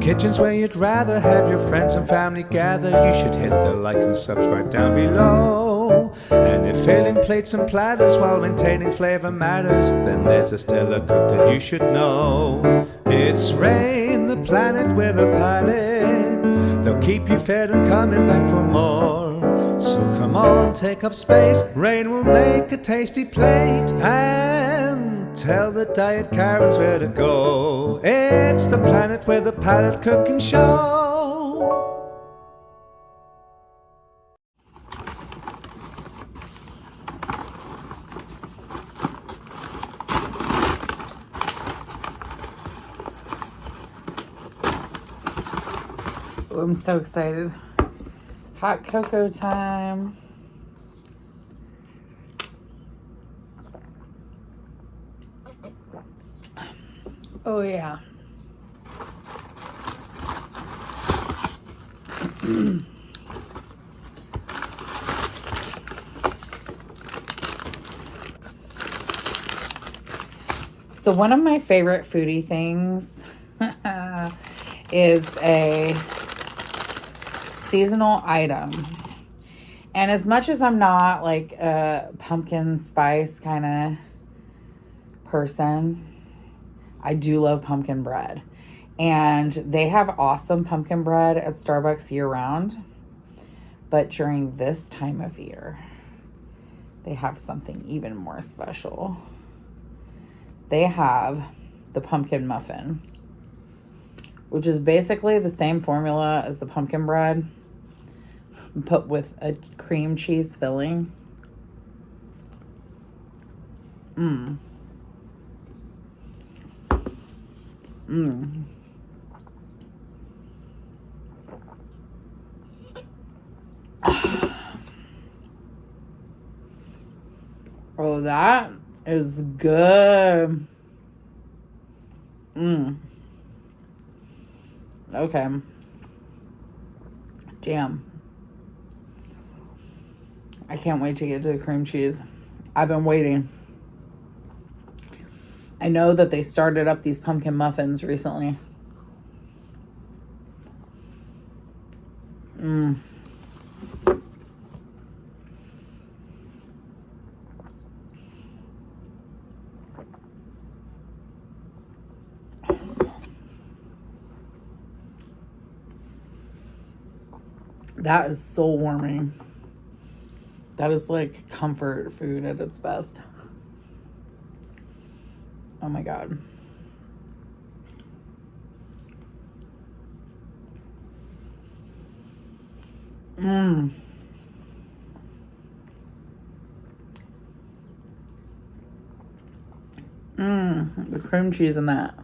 kitchen's where you'd rather have your friends and family gather, you should hit the like and subscribe down below. And if filling plates and platters while maintaining flavor matters, then there's a stellar cook that you should know. It's Rain, the planet with a pilot. They'll keep you fed and coming back for more. So come on, take up space. Rain will make a tasty plate and tell the diet Karens where to go. It's the planet with a palate cooking show. Oh, I'm so excited. Hot cocoa time. Oh yeah. So one of my favorite foodie things is a seasonal item. And as much as I'm not like a pumpkin spice kind of person, I do love pumpkin bread. And they have awesome pumpkin bread at Starbucks year round. But during this time of year, they have something even more special. They have the pumpkin muffin, which is basically the same formula as the pumpkin bread, but with a cream cheese filling. Oh, that is good. Okay. Damn. I can't wait to get to the cream cheese. I've been waiting. I know that they started up these pumpkin muffins recently. That is soul warming. That is like comfort food at its best. Oh my God. The cream cheese in that.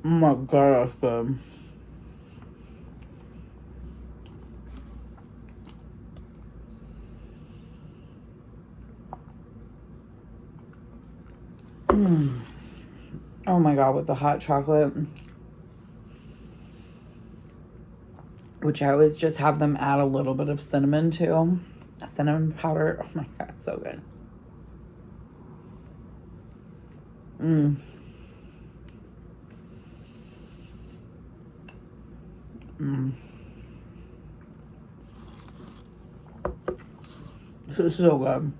Oh my God, that's good. Oh my God, with the hot chocolate, which I always just have them add a little bit of cinnamon to. Cinnamon powder. Oh my God, so good. This is so good.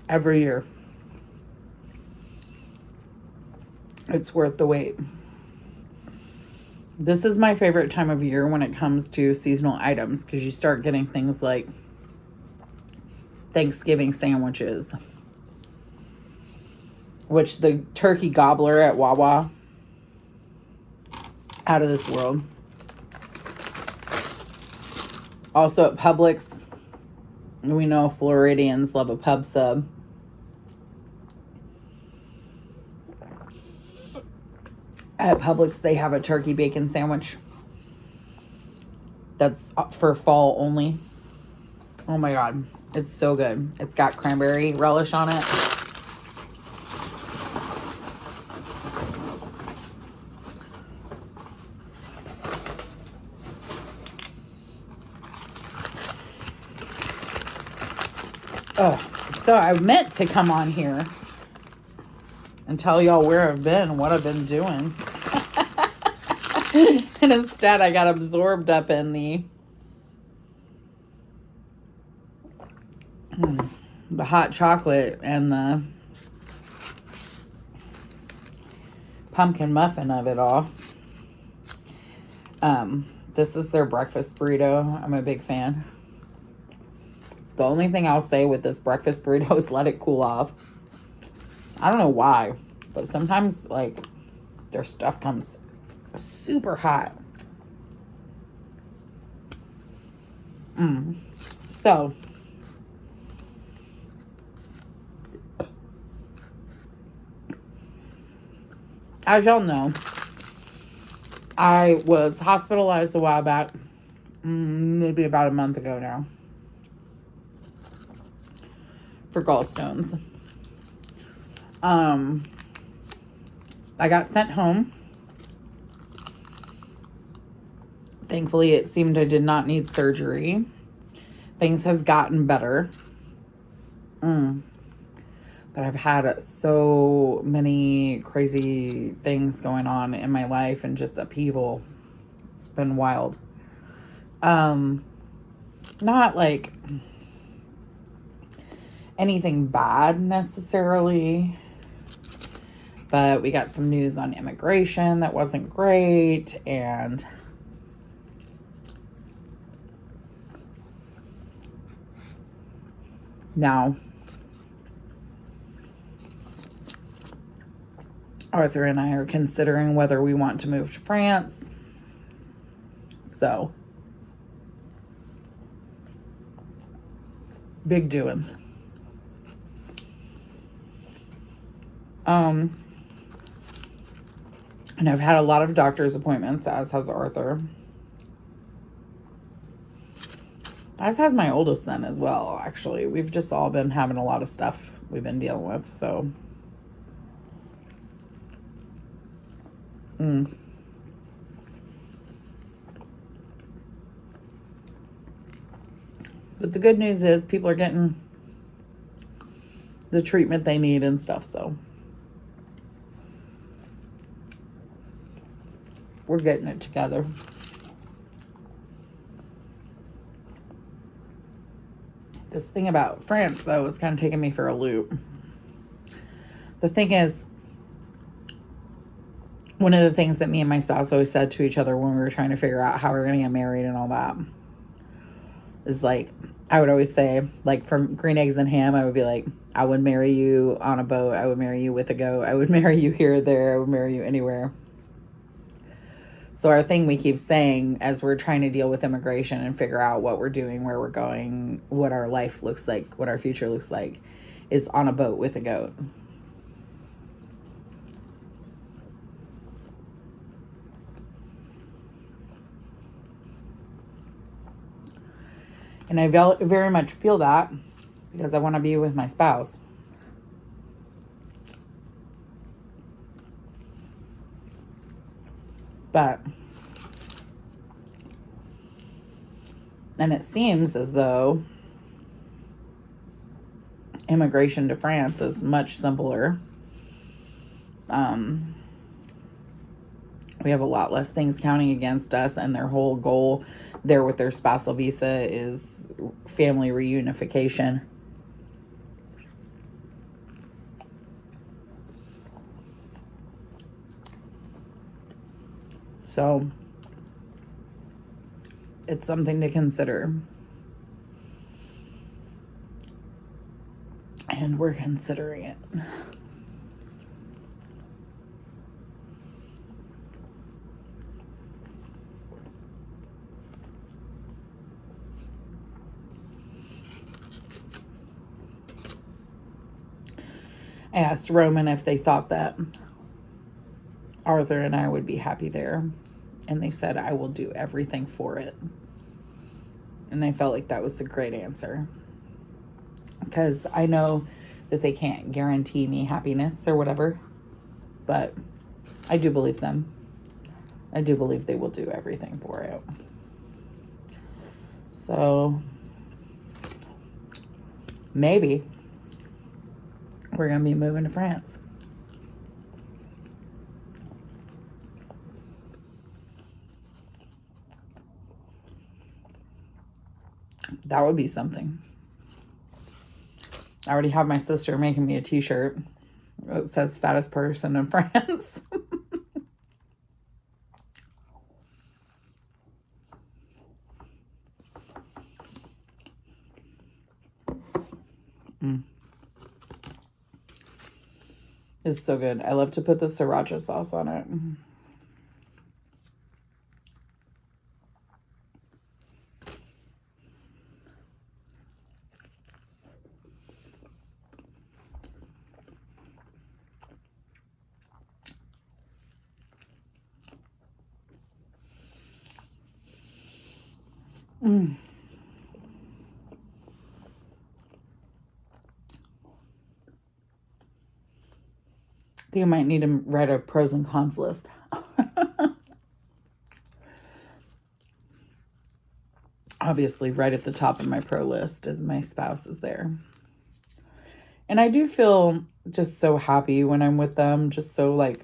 Every year. It's worth the wait. This is my favorite time of year when it comes to seasonal items, because you start getting things like Thanksgiving sandwiches, which the turkey gobbler at Wawa, out of this world. Also at Publix, we know Floridians love a pub sub. At Publix, they have a turkey bacon sandwich that's for fall only. Oh my God. It's so good. It's got cranberry relish on it. Oh, so I meant to come on here and tell y'all where I've been, what I've been doing. And instead I got absorbed up in the hot chocolate and the pumpkin muffin of it all. This is their breakfast burrito. I'm a big fan. The only thing I'll say with this breakfast burrito is let it cool off. I don't know why, but sometimes like their stuff comes super hot. So as y'all know, I was hospitalized a while back, maybe about a month ago now, for gallstones. I got sent home. Thankfully, it seemed I did not need surgery. Things have gotten better. But I've had so many crazy things going on in my life and just upheaval. It's been wild. Not like anything bad necessarily, but we got some news on immigration that wasn't great, and now Arthur and I are considering whether we want to move to France. So, big doings. And I've had a lot of doctor's appointments, as has Arthur. As has my oldest son as well, actually. We've just all been having a lot of stuff we've been dealing with, so. But the good news is people are getting the treatment they need and stuff, so. We're getting it together. This thing about France, though, is kind of taking me for a loop. The thing is, one of the things that me and my spouse always said to each other when we were trying to figure out how we were going to get married and all that is like, I would always say, like, from Green Eggs and Ham, I would be like, I would marry you on a boat. I would marry you with a goat. I would marry you here or there. I would marry you anywhere. So our thing we keep saying as we're trying to deal with immigration and figure out what we're doing, where we're going, what our life looks like, what our future looks like, is on a boat with a goat. And I very much feel that because I want to be with my spouse. But, and it seems as though immigration to France is much simpler. We have a lot less things counting against us, and their whole goal there with their spousal visa is family reunification. So it's something to consider. And we're considering it. I asked Roman if they thought that Arthur and I would be happy there. And they said, I will do everything for it. And I felt like that was a great answer. Because I know that they can't guarantee me happiness or whatever. But I do believe them. I do believe they will do everything for it. So maybe we're going to be moving to France. That would be something. I already have my sister making me a t-shirt that says fattest person in France. It's so good. I love to put the sriracha sauce on it. I think I might need to write a pros and cons list. Obviously, right at the top of my pro list is my spouse is there. And I do feel just so happy when I'm with them. Just so, like,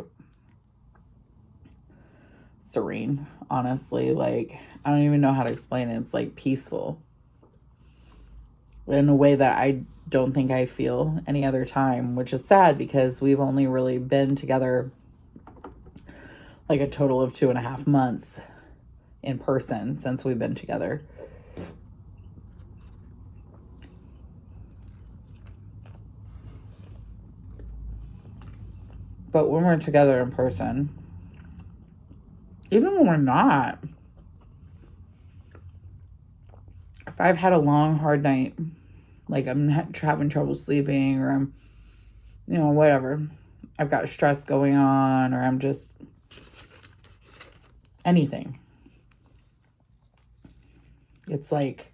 serene, honestly. Like, I don't even know how to explain it. It's, like, peaceful. In a way that I don't think I feel any other time, which is sad because we've only really been together like a total of 2.5 months in person since we've been together. But when we're together in person, even when we're not, if I've had a long, hard night, like I'm having trouble sleeping or I'm, whatever, I've got stress going on or I'm just anything. It's like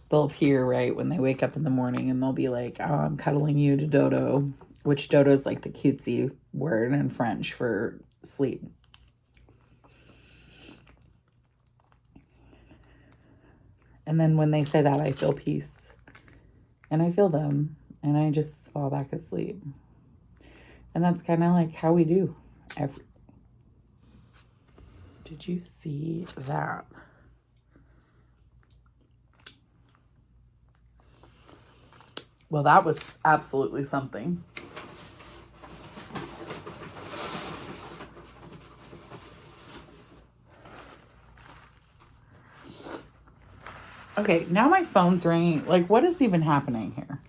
they'll appear, right, when they wake up in the morning and they'll be like, oh, I'm cuddling you to Dodo, which Dodo is like the cutesy word in French for sleep. And then when they say that, I feel peace. And I feel them. And I just fall back asleep. And that's kind of like how we do. Did you see that? Well, that was absolutely something. Okay, now my phone's ringing. Like, what is even happening here?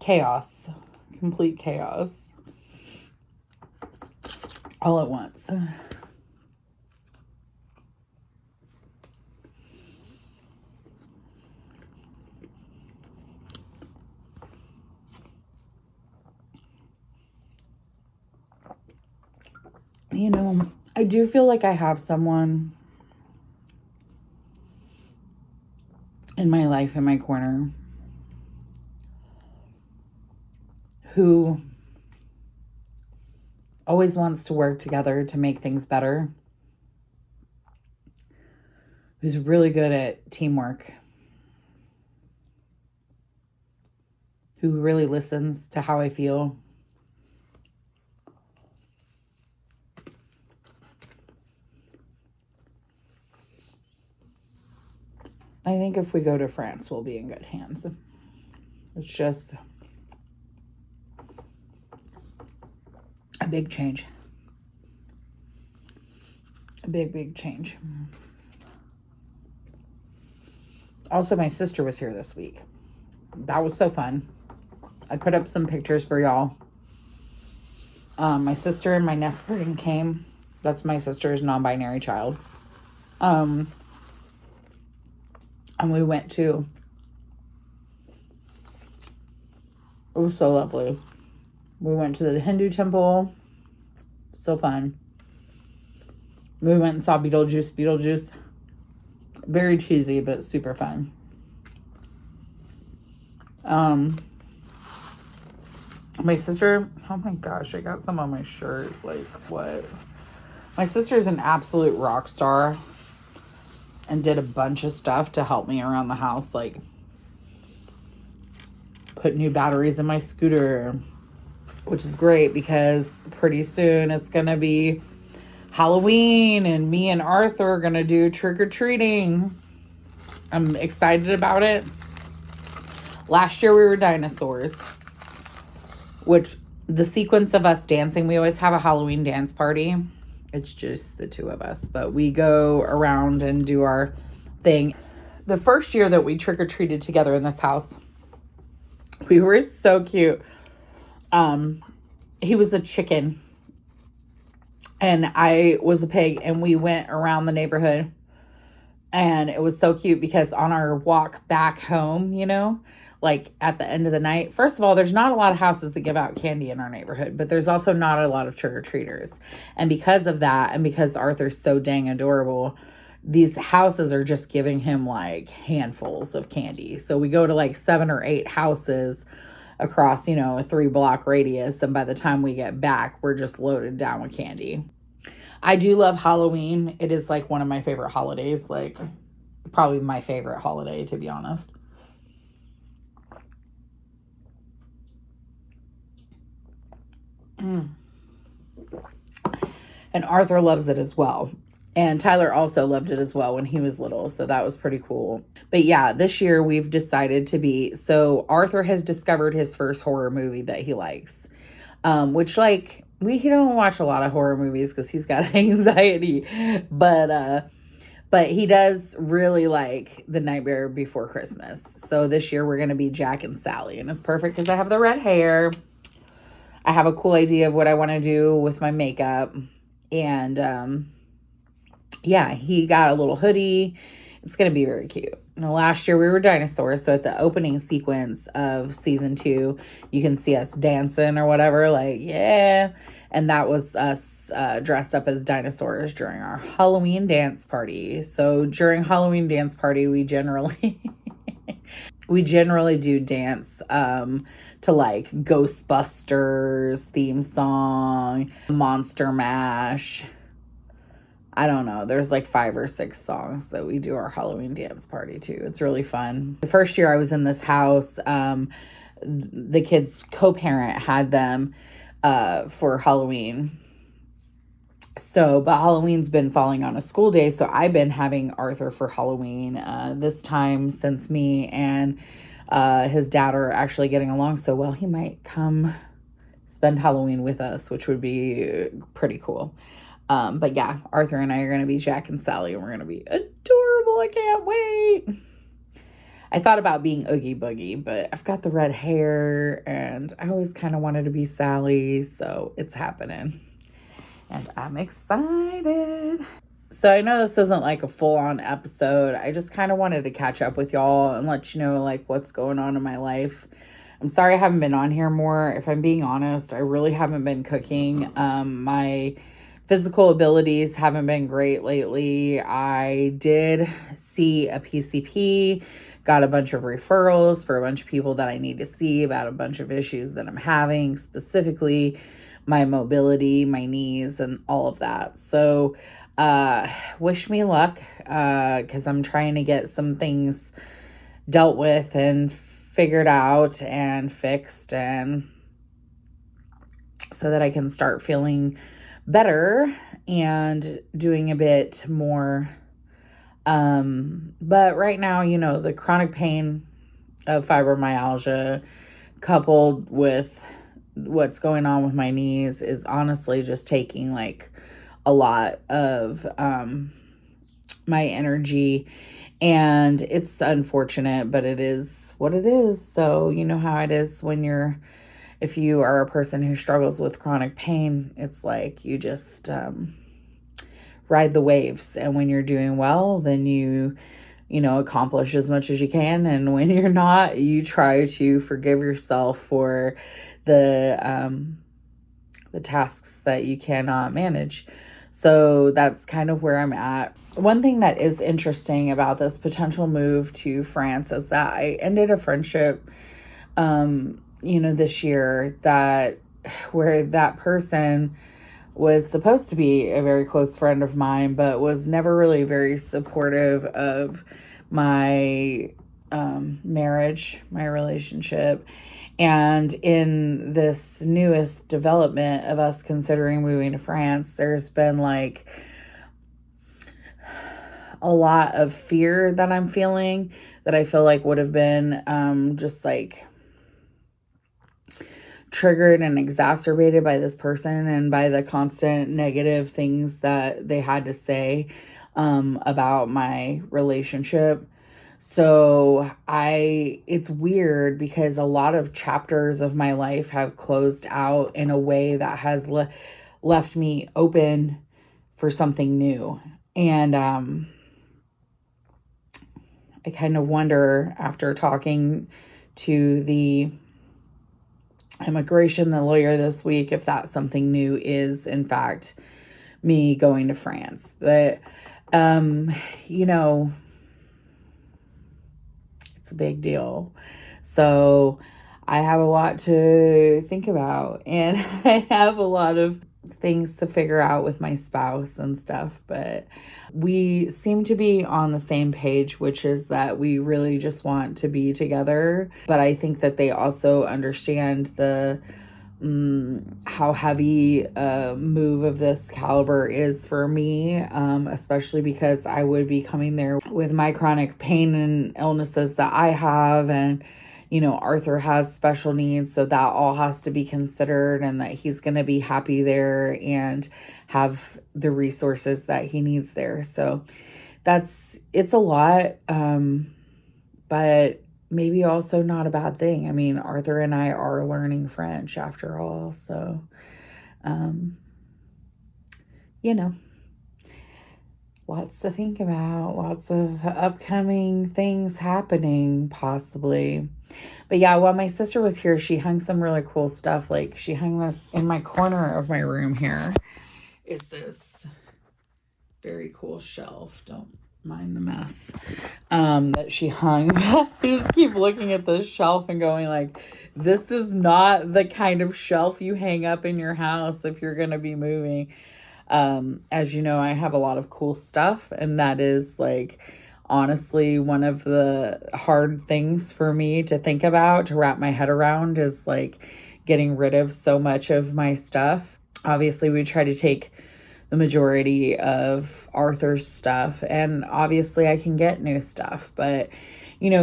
Chaos. Complete chaos. All at once. I do feel like I have someone in my life, in my corner, who always wants to work together to make things better, who's really good at teamwork, who really listens to how I feel. I think if we go to France, we'll be in good hands. It's just a big change. A big, big change. Also, my sister was here this week. That was so fun. I put up some pictures for y'all. My sister and my nest brain came That's my sister's non-binary child. And we went to, it was so lovely. We went to the Hindu temple. So fun. We went and saw Beetlejuice. Very cheesy, but super fun. My sister, oh my gosh, I got some on my shirt. Like, what? My sister's an absolute rock star and did a bunch of stuff to help me around the house, like put new batteries in my scooter, which is great because pretty soon it's gonna be Halloween and me and Arthur are gonna do trick-or-treating. I'm excited about it. Last year we were dinosaurs, which the sequence of us dancing, we always have a Halloween dance party. It's just the two of us, but we go around and do our thing. The first year that we trick-or-treated together in this house, we were so cute. He was a chicken and I was a pig, and we went around the neighborhood, and it was so cute because on our walk back home, you know, like at the end of the night, first of all, there's not a lot of houses that give out candy in our neighborhood, but there's also not a lot of trick-or-treaters. And because of that, and because Arthur's so dang adorable, these houses are just giving him like handfuls of candy. So we go to like 7 or 8 houses across, you know, a 3-block radius. And by the time we get back, we're just loaded down with candy. I do love Halloween. It is like one of my favorite holidays, like probably my favorite holiday, to be honest. And Arthur loves it as well. And Tyler also loved it as well when he was little. So that was pretty cool. But yeah, this year we've decided to be, so Arthur has discovered his first horror movie that he likes. Which like, he don't watch a lot of horror movies because he's got anxiety. But he does really like The Nightmare Before Christmas. So this year we're going to be Jack and Sally. And it's perfect because I have the red hair. I have a cool idea of what I want to do with my makeup. And yeah, he got a little hoodie. It's going to be very cute. Now, last year we were dinosaurs. So at the opening sequence of season 2, you can see us dancing or whatever. Like, yeah. And that was us dressed up as dinosaurs during our Halloween dance party. So during Halloween dance party, we generally do dance to like Ghostbusters theme song, Monster Mash. I don't know. There's like 5 or 6 songs that we do our Halloween dance party to. It's really fun. The first year I was in this house, the kids' co-parent had them for Halloween. So, but Halloween's been falling on a school day, so I've been having Arthur for Halloween this time, since me and his dad are actually getting along so well. He might come spend Halloween with us, which would be pretty cool. But yeah, Arthur and I are going to be Jack and Sally, and we're going to be adorable. I can't wait. I thought about being Oogie Boogie, but I've got the red hair, and I always kind of wanted to be Sally, so it's happening. And I'm excited. So I know this isn't like a full-on episode. I just kind of wanted to catch up with y'all and let you know like what's going on in my life. I'm sorry I haven't been on here more. If I'm being honest, I really haven't been cooking. My physical abilities haven't been great lately. I did see a PCP, got a bunch of referrals for a bunch of people that I need to see about a bunch of issues that I'm having, specifically my mobility, my knees, and all of that. So wish me luck, because I'm trying to get some things dealt with and figured out and fixed, and so that I can start feeling better and doing a bit more. But right now, you know, the chronic pain of fibromyalgia coupled with what's going on with my knees is honestly just taking like a lot of my energy, and it's unfortunate, but it is what it is. So you know how it is when if you are a person who struggles with chronic pain, it's like you just ride the waves. And when you're doing well, then you accomplish as much as you can. And when you're not, you try to forgive yourself for the tasks that you cannot manage. So that's kind of where I'm at. One thing that is interesting about this potential move to France is that I ended a friendship, this year where that person was supposed to be a very close friend of mine, but was never really very supportive of my marriage, my relationship. And in this newest development of us considering moving to France, there's been like a lot of fear that I'm feeling that I feel like would have been just like triggered and exacerbated by this person and by the constant negative things that they had to say about my relationship. So it's weird because a lot of chapters of my life have closed out in a way that has left me open for something new. And I kind of wonder, after talking to the immigration, the lawyer this week, if that something new is in fact me going to France. But it's a big deal. So I have a lot to think about, and I have a lot of things to figure out with my spouse and stuff, but we seem to be on the same page, which is that we really just want to be together. But I think that they also understand the how heavy a move of this caliber is for me, especially because I would be coming there with my chronic pain and illnesses that I have, and Arthur has special needs, so that all has to be considered, and that he's going to be happy there and have the resources that he needs there. So it's a lot, but maybe also not a bad thing. I mean, Arthur and I are learning French after all, so lots to think about, lots of upcoming things happening possibly. But yeah, while my sister was here, she hung some really cool stuff. Like, she hung this in my corner of my room. Here is this very cool shelf. Don't mind the mess that she hung. I just keep looking at this shelf and going like, this is not the kind of shelf you hang up in your house if you're going to be moving. As you know, I have a lot of cool stuff, and that is like honestly one of the hard things for me to think about, to wrap my head around, is like getting rid of so much of my stuff. Obviously, we try to take the majority of Arthur's stuff, and obviously I can get new stuff, but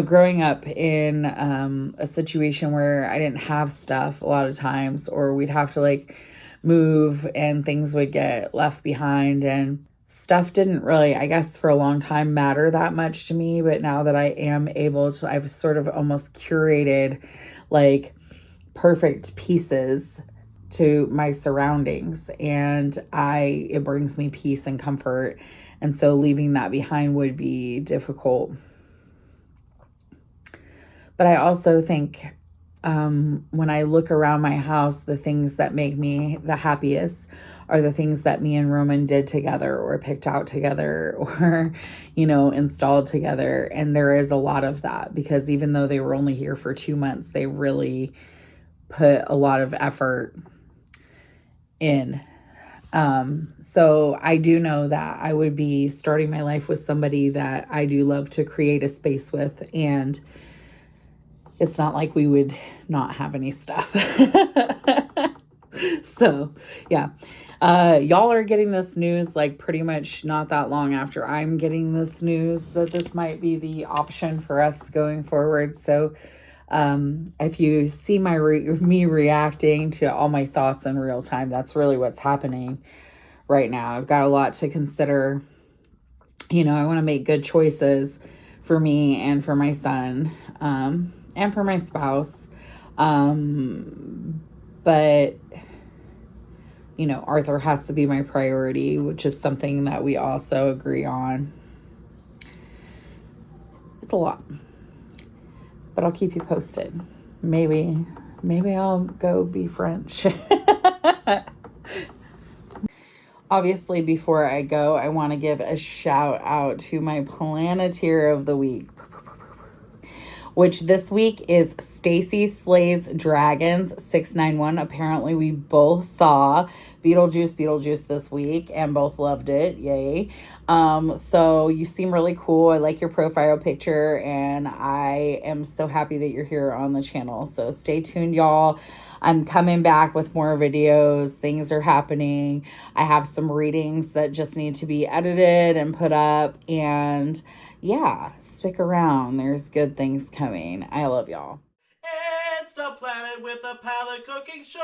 growing up in a situation where I didn't have stuff a lot of times, or we'd have to like move and things would get left behind, and stuff didn't really, I guess, for a long time matter that much to me. But now that I am able to, I've sort of almost curated like perfect pieces to my surroundings, and it brings me peace and comfort. And so leaving that behind would be difficult. But I also think when I look around my house, the things that make me the happiest are the things that me and Roman did together, or picked out together, or, installed together. And there is a lot of that, because even though they were only here for 2 months, they really put a lot of effort in. So I do know that I would be starting my life with somebody that I do love to create a space with, and it's not like we would not have any stuff. So yeah, y'all are getting this news like pretty much not that long after I'm getting this news that this might be the option for us going forward. So if you see me reacting to all my thoughts in real time, that's really what's happening right now. I've got a lot to consider. I want to make good choices for me and for my son, and for my spouse. But you know, Arthur has to be my priority, which is something that we also agree on. It's a lot, but I'll keep you posted. Maybe I'll go be French. Obviously, before I go, I want to give a shout out to my Planeteer of the Week, which this week is Stacy Slays Dragons 691. Apparently, we both saw Beetlejuice this week and both loved it. Yay. So you seem really cool. I like your profile picture, and I am so happy that you're here on the channel. So stay tuned, y'all. I'm coming back with more videos. Things are happening. I have some readings that just need to be edited and put up, and yeah, stick around. There's good things coming. I love y'all. It's the Planet with a Palette Cooking Show.